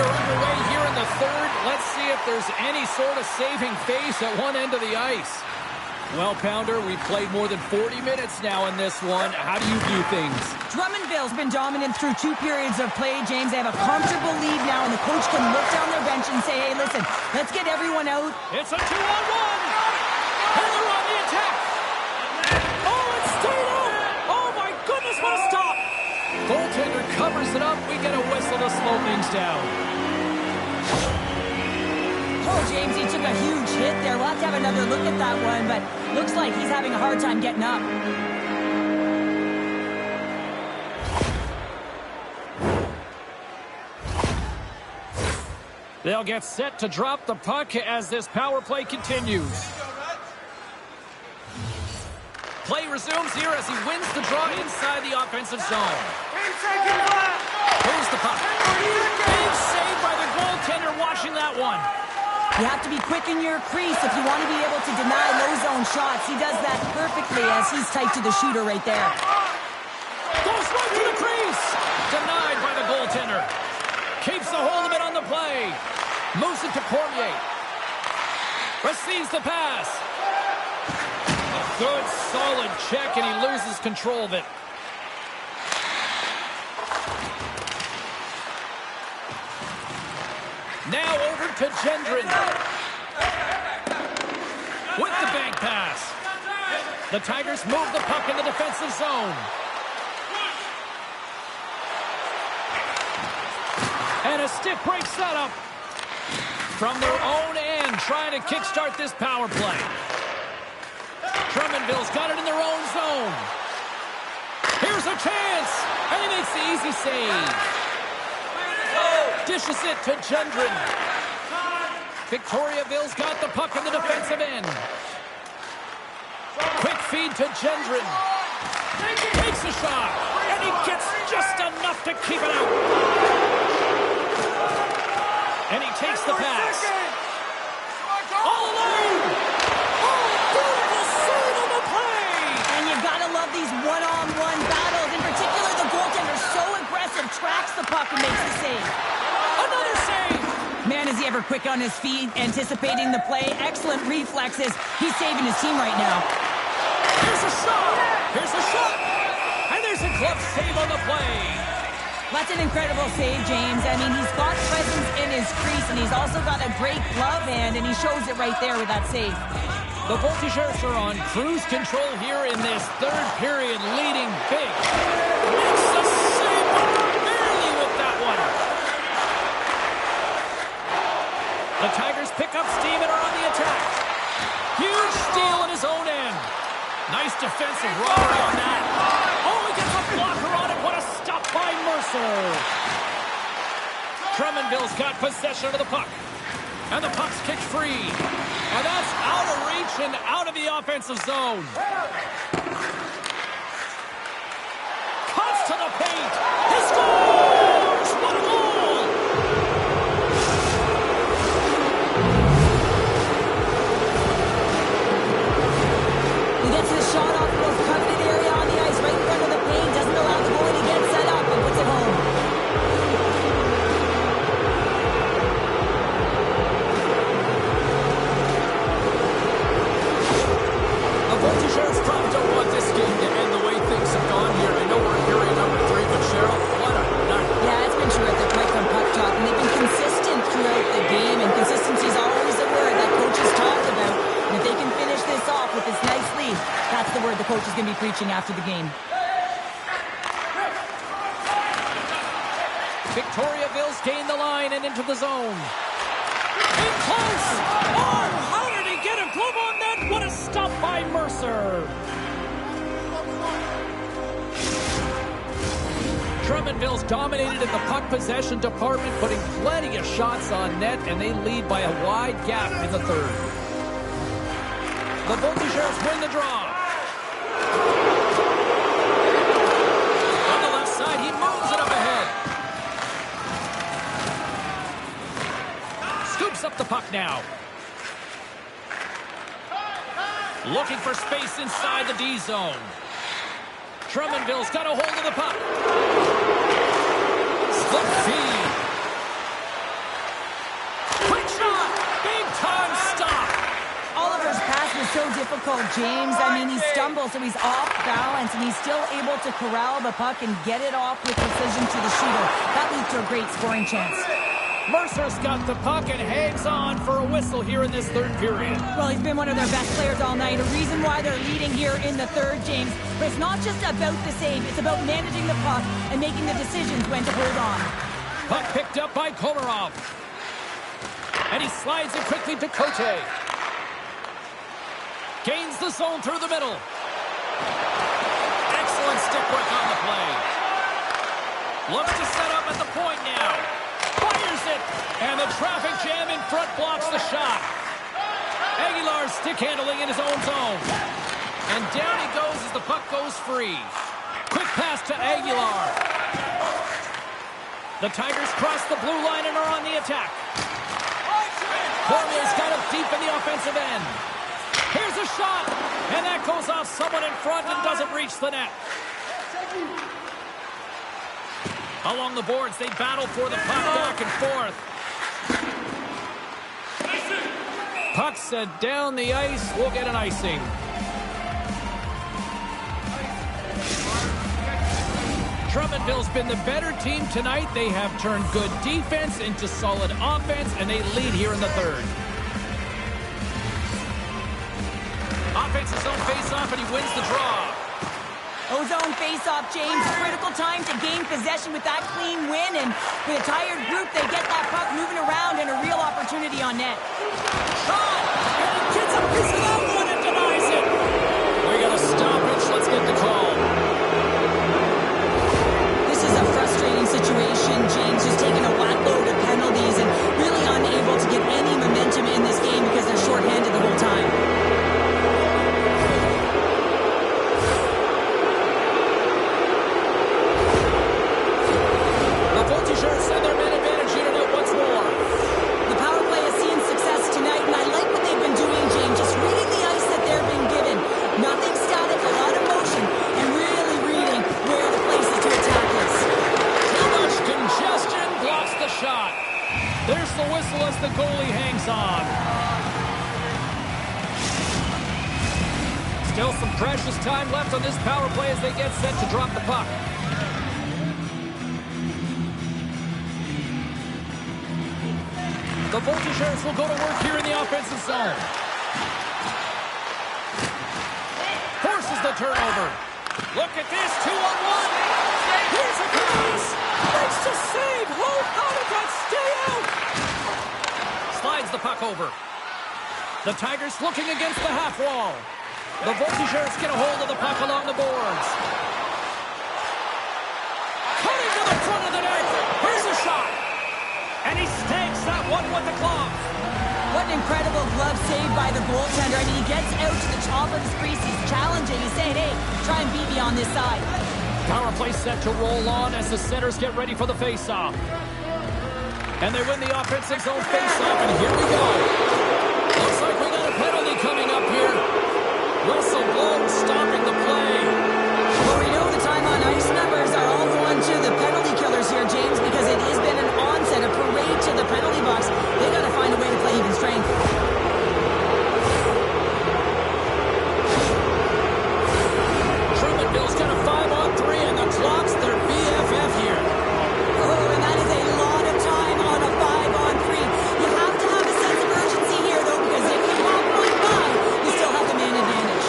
are underway here in the third. Let's see if there's any sort of saving face at one end of the ice. Well, Pounder, we've played more than 40 minutes now in this one. How do you view things? Drummondville's been dominant through 2 periods of play, James. They have a comfortable lead now, and the coach can look down their bench and say, hey, listen, let's get everyone out. It's a 2-on-1. And they're on the attack. Oh, it stayed out. Oh, my goodness, what a stop. Goaltender covers it up. We get a whistle to slow things down. Oh, James, he took a huge hit there. We'll have to have another look at that one, but looks like he's having a hard time getting up. They'll get set to drop the puck as this power play continues. Play resumes here as he wins the draw inside the offensive zone. Here's the puck. Big save by the goaltender watching that one. You have to be quick in your crease if you want to be able to deny low zone shots. He does that perfectly as he's tight to the shooter right there. Goes right to the crease. Denied by the goaltender. Keeps a hold of it on the play. Moves it to Cormier. Receives the pass. A good, solid check, and he loses control of it. Now over to Gendron. With the bank pass. The Tigers move the puck in the defensive zone. And a stick break setup. From their own end, trying to kickstart this power play. Drummondville's got it in their own zone. Here's a chance. And he makes the easy save. Dishes it to Gendron. Victoriaville's got the puck in the defensive end. Quick feed to Gendron. Takes a shot. And he gets just enough to keep it out. And he takes the pass. All alone. Oh, beautiful save on the play. And you gotta love these one-on-one battles. In particular, the goaltender so aggressive, tracks the puck and makes the save. Another save. Man, is he ever quick on his feet, anticipating the play. Excellent reflexes. He's saving his team right now. Here's a shot. Here's a shot. And there's a glove save on the play. That's an incredible save, James. I mean, he's got presence in his crease, and he's also got a great glove hand, and he shows it right there with that save. The Voltigeurs are on cruise control here in this third period, leading big. Makes the save, but barely with that one. The Tigers pick up steam and are on the attack. Huge steal in his own end. Nice defensive robbery on that. Oh, he gets a blocker on it. What a stop by Mercer. Drummondville's got possession of the puck. And the puck's kicked free. And that's out of reach and out of the offensive zone. Cuts to the paint. He scores! What a goal! He gets his shot off the most coveted area on the ice, right in front of the paint. Doesn't allow the goalie to get set up and puts it home. The Voltigeurs probably don't want this game to end the way things have gone here. I know we're in period number 3, but Cheryl, what a night. Yeah, it's been terrific right from puck talk, and they've been consistent throughout the game, and consistency is always a word that coaches talk about. And if they can finish this off with this nice lead, that's the word the coach is going to be preaching after the game. Victoriaville's gained the line and into the zone. In close! Oh, how did he get a glove on that? What a stop by Mercer! Drummondville's dominated in the puck possession department, putting plenty of shots on net, and they lead by a wide gap in the third. The Voltigeurs win the draw. On the left side, he moves it up ahead. Scoops up the puck now. Looking for space inside the D zone. Drummondville's got a hold of the puck. Slip feed. Quick shot. Big time stop. Oliver's pass was so difficult, James. I mean, he stumbles, so he's off balance, and he's still able to corral the puck and get it off with precision to the shooter. That leads to a great scoring chance. Mercer's got the puck and hangs on for a whistle here in this third period. Well, he's been one of their best players all night. A reason why they're leading here in the third, James. But it's not just about the save. It's about managing the puck and making the decisions when to hold on. Puck picked up by Komarov. And he slides it quickly to Cote. Gains the zone through the middle. Excellent stick work on the play. Looks to set up at the point now. Fires it. And the traffic jam in front blocks the shot. Aguilar's stick handling in his own zone. And down he goes as the puck goes free. Quick pass to Aguilar. The Tigers cross the blue line and are on the attack. Cormier's got it deep in the offensive end. Here's a shot. And that goes off someone in front and doesn't reach the net. Along the boards, they battle for the puck back and forth. Puck sent down the ice. We'll get an icing. Drummondville's been the better team tonight. They have turned good defense into solid offense, and they lead here in the third. Offensive zone face-off, and he wins the draw. Ozone face-off, James. Critical time to gain possession with that clean win. And with a tired group, they get that puck moving around and a real opportunity on net. Shot! And he gets a piece of that one and denies it. We got a stoppage. Let's get the call. This is a frustrating situation, James. Just taking a whack load of penalties and really unable to get any momentum in this game because they're shorthanded the whole time. Voltigeurs send their man advantage unit out once more. The power play has seen success tonight, and I like what they've been doing, James. Just reading the ice that they're being given. Nothing static, a lot of motion, and really reading where the places to attack is. Too much congestion blocks the shot. There's the whistle as the goalie hangs on. Still some precious time left on this power play as they get set to drop the puck. The Voltigeurs will go to work here in the offensive zone. Forces the turnover. Look at this, 2-on-1. Here's a pass. Makes the save. How did that stay out? Slides the puck over. The Tigers looking against the half wall. The Voltigeurs get a hold of the puck along the boards. Cutting to the front of the net. Here's a shot. And he stakes that one with the glove. What an incredible glove save by the goaltender. I mean, he gets out to the top of his crease. He's challenging. He's saying, hey, try and beat me on this side. Power play set to roll on as the centers get ready for the face-off. And they win the offensive zone face-off, and here we go. Looks like we got a penalty coming up here. Whistle blown, stopping the play. Well, we know the time on ice numbers are all going to the penalty killers here, James, because it has been an onset, a parade to the penalty box. They got to find a way to play even strength. Drummondville's got a 5-on-3, and the clock's their BFF here. Oh, and that is a lot of time on a 5-on-3. You have to have a sense of urgency here, though, because if you walk one by, you still have the man advantage.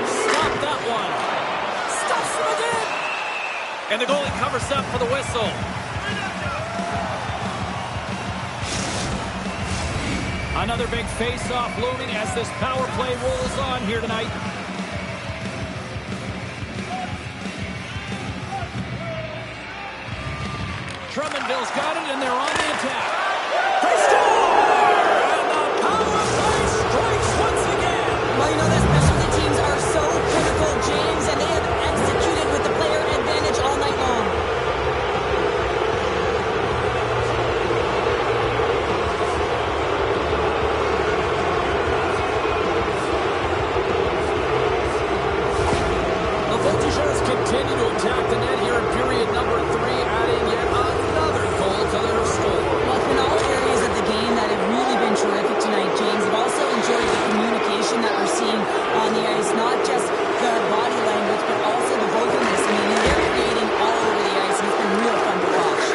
Stop that one. Stops him again. And the goalie covers up for the whistle. Another big face-off looming as this power play rolls on here tonight. Drummondville's got it, and they're on the attack. They score! And the power play strikes once again. Well, you know, the specialty teams are so critical, James, and they have executed with the player advantage all night long. Voltigeurs continue to attack the net here in period number 3, adding yet another goal to their score. Well, it's been all areas of the game that have really been terrific tonight, James. I've also enjoyed the communication that we're seeing on the ice, not just the body language, but also the vocalness. I mean, they're creating all over the ice, and it's been real fun to watch.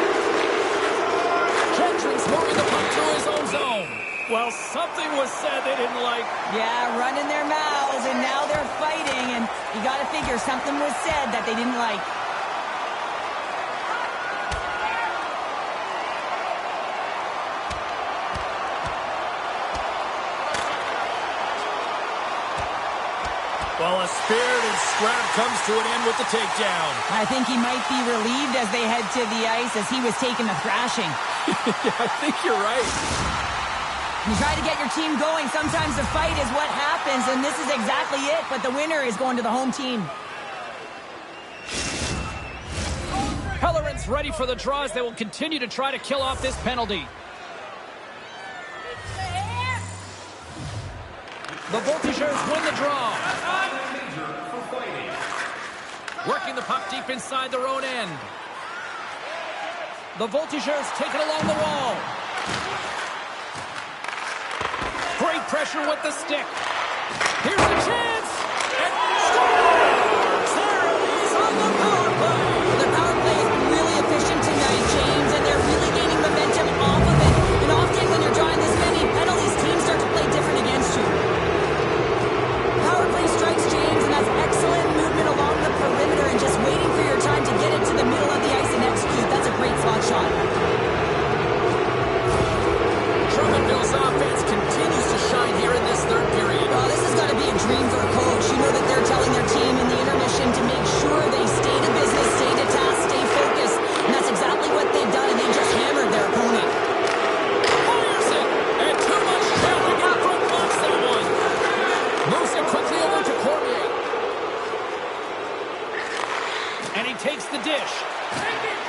Gendron's moving the puck through his own zone. Well, something was said they didn't like. Yeah, running their mouths, and now they're fighting, and you got to figure something was said that they didn't like. Well, a spirited scrap comes to an end with the takedown. I think he might be relieved as they head to the ice as he was taking the thrashing. Yeah, I think you're right. You try to get your team going. Sometimes the fight is what happens, and this is exactly it, but the winner is going to the home team. Pellerin's ready for the draws. They will continue to try to kill off this penalty. The Voltigeurs win the draw. Working the puck deep inside their own end. The Voltigeurs take it along the wall. Great pressure with the stick. Here's the chance. And scores! There it is on the power play. The power play has been really efficient tonight, James, and they're really gaining momentum off of it. And often when you're drawing this many penalties, teams start to play different against you. Power play strikes, James, and that's excellent movement along the perimeter and just waiting for your time to get it to the middle of the ice and execute. That's a great slot shot. Drummondville's offense continues to shine here in this third period. Well, this has got to be a dream for a coach. You know that they're telling their team in the intermission to make sure they stay to business, stay to task, stay focused. And that's exactly what they've done, and they just hammered their opponent. Fires it, and too much traffic in front blocks that one. Moves it quickly over to Cormier. And he takes the dish.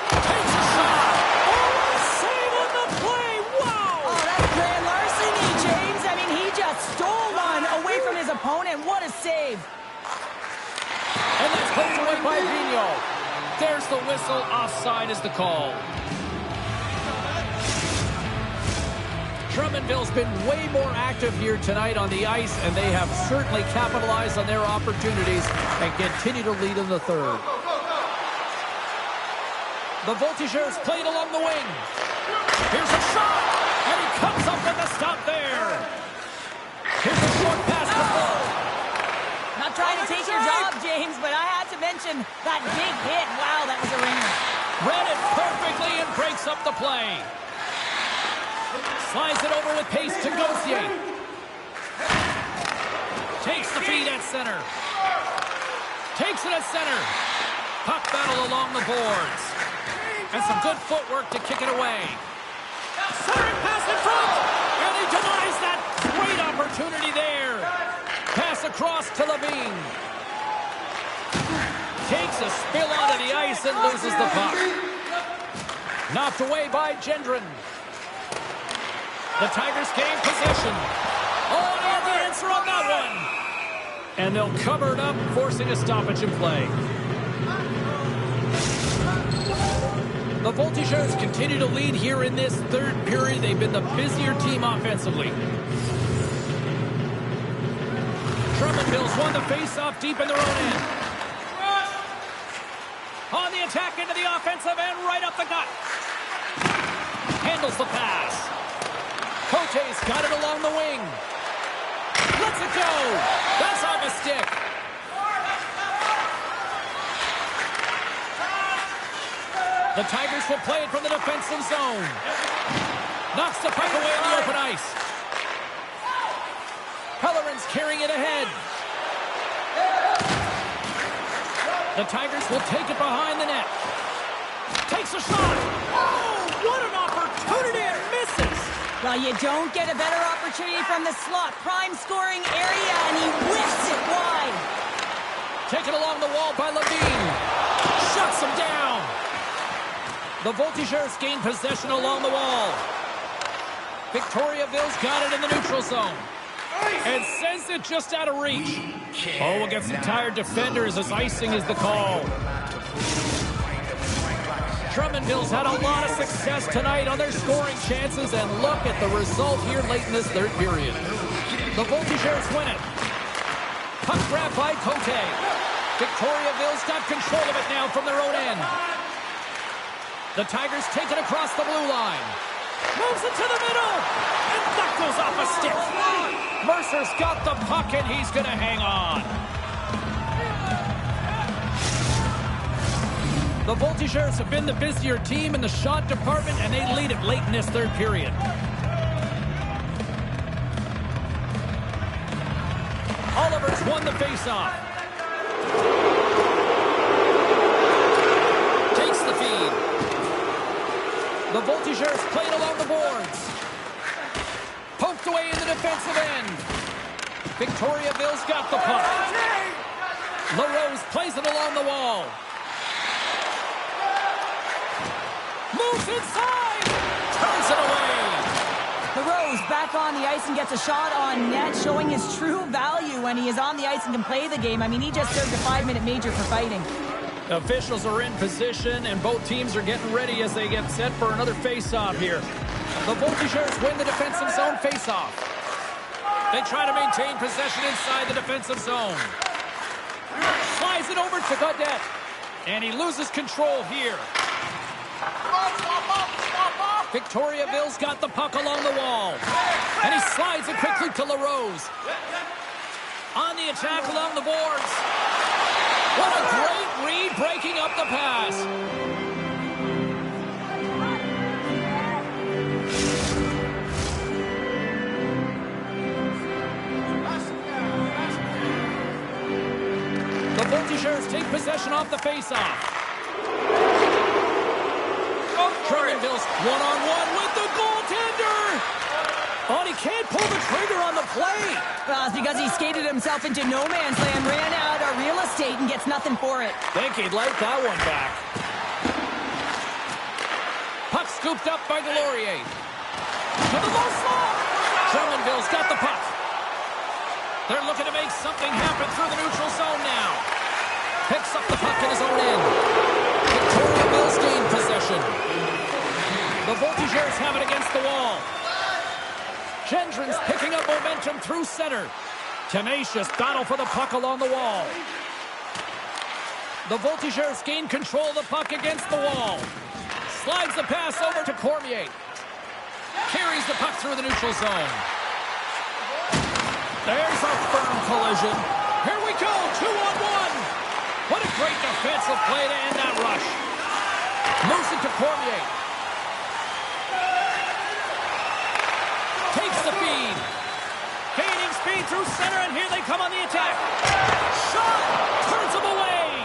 Takes a shot. Oh, a save on the play. Wow. Oh, that's grand larceny, James. I mean, he just stole one away from his opponent. What a save. And that's poked away by Vigneault. There's the whistle. Offside is the call. Drummondville's been way more active here tonight on the ice, and they have certainly capitalized on their opportunities and continue to lead in the third. The Voltigeurs played along the wing. Here's a shot, and he comes up with a stop there. Here's a short pass to Bull. Not trying to take your job, James, but I had to mention that big hit. Wow, that was a ringer. Read it perfectly and breaks up the play. Slides it over with pace to Gauthier. Takes the feed at center. Takes it at center. Puck battle along the boards. And some good footwork to kick it away. Centering pass in front. And he denies that great opportunity there. Pass across to Levine. Takes a spill onto the ice and loses the puck. Knocked away by Gendron. The Tigers gain possession. Oh, and he had the answer on that one. And they'll cover it up, forcing a stoppage in play. The Voltigeurs continue to lead here in this third period. They've been the busier team offensively. Drummondville's won the face-off deep in their own end. On the attack into the offensive end, right up the gut. Handles the pass. Cote's got it along the wing. Lets it go. That's off a stick. The Tigers will play it from the defensive zone. Knocks the puck away on the open ice. Pellerin's carrying it ahead. The Tigers will take it behind the net. Takes a shot. Oh, what an opportunity, and misses. Well, you don't get a better opportunity from the slot. Prime scoring area, and he whiffs it wide. Taken along the wall by Levine. Shuts him down. The Voltigeurs gain possession along the wall. Victoriaville's got it in the neutral zone. And sends it just out of reach. Oh, against the tired defenders as icing is the call. Drummondville's had a lot of success tonight on their scoring chances, and look at the result here late in this third period. The Voltigeurs win it. Puck grab by Cote. Victoriaville's got control of it now from their own end. The Tigers take it across the blue line. Moves it to the middle. And that goes off a stick. Mercer's got the puck, and he's going to hang on. The Voltigeurs have been the busier team in the shot department, and they lead it late in this third period. Oliver's won the faceoff. Takes the feed. The Voltigeurs played along the boards. Poked away in the defensive end. Victoriaville's got the puck. LaRose plays it along the wall. Moves inside. Turns it away. LaRose back on the ice and gets a shot on net, showing his true value when he is on the ice and can play the game. I mean, he just served a 5-minute major for fighting. Officials are in position, and both teams are getting ready as they get set for another face-off here. The Voltigeurs win the defensive zone face-off. They try to maintain possession inside the defensive zone. Slides it over to Gaudette, and he loses control here. Victoriaville's got the puck along the wall, and he slides it quickly to LaRose. On the attack along the boards. What a great read, breaking up the pass. The Voltigeurs take possession off the faceoff. Drummondville's one-on-one with the goaltender. Oh, and he can't pull the trigger on the play. Well, it's because he skated himself into no man's land, ran out of real estate, and gets nothing for it. Think he'd like that one back. Puck scooped up by Delorier. To the low slot. Drummondville's got the puck. They're looking to make something happen through the neutral zone now. Picks up the puck in his own end. Victoriaville's gained possession. The Voltigeurs have it against the wall. Gendron's picking up momentum through center. Tenacious battle for the puck along the wall. The Voltigeurs gain control of the puck against the wall. Slides the pass over to Cormier. Carries the puck through the neutral zone. There's a firm collision. Here we go, 2-on-1. What a great defensive play to end that rush. Moves it to Cormier. Takes the feed. Gaining speed through center, and here they come on the attack. Shot! Turns him away.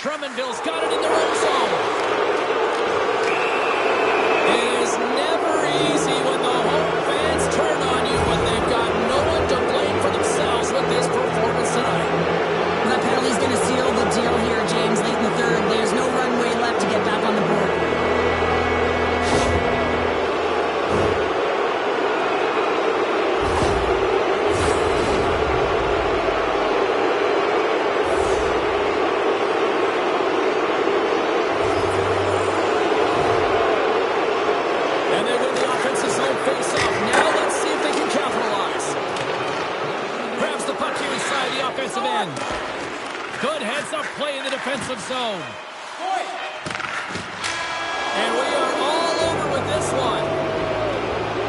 Drummondville's got it in their own zone. It is never easy when the home fans turn on you when they've got no one to blame for themselves with this performance tonight. That penalty's going to seal the deal here, James, late in the third. There's no runway left to get back on the board. And they win the offensive zone face-off. Now let's see if they can capitalize. Grabs the puck here inside the offensive end. Good heads-up play in the defensive zone. And we are all over with this one.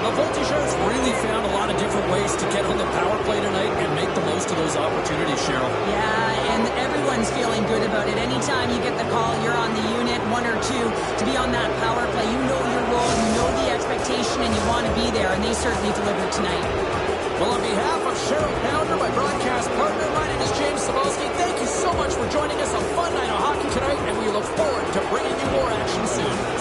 The Voltigeurs really found a lot of different ways to get on the power play tonight and make the most of those opportunities, Cheryl. Yeah, and everyone's feeling good about it. Anytime you get the call, you're on the unit, one or two, to be on that power play. You know your role, you know the expectation, and you want to be there, and they certainly delivered tonight. Well, on behalf of Cheryl Pounder, my broadcast partner, my name is James Cebulski. Thank you so much for joining us on Fun Night of Hockey tonight, and we look forward to bringing you more action soon.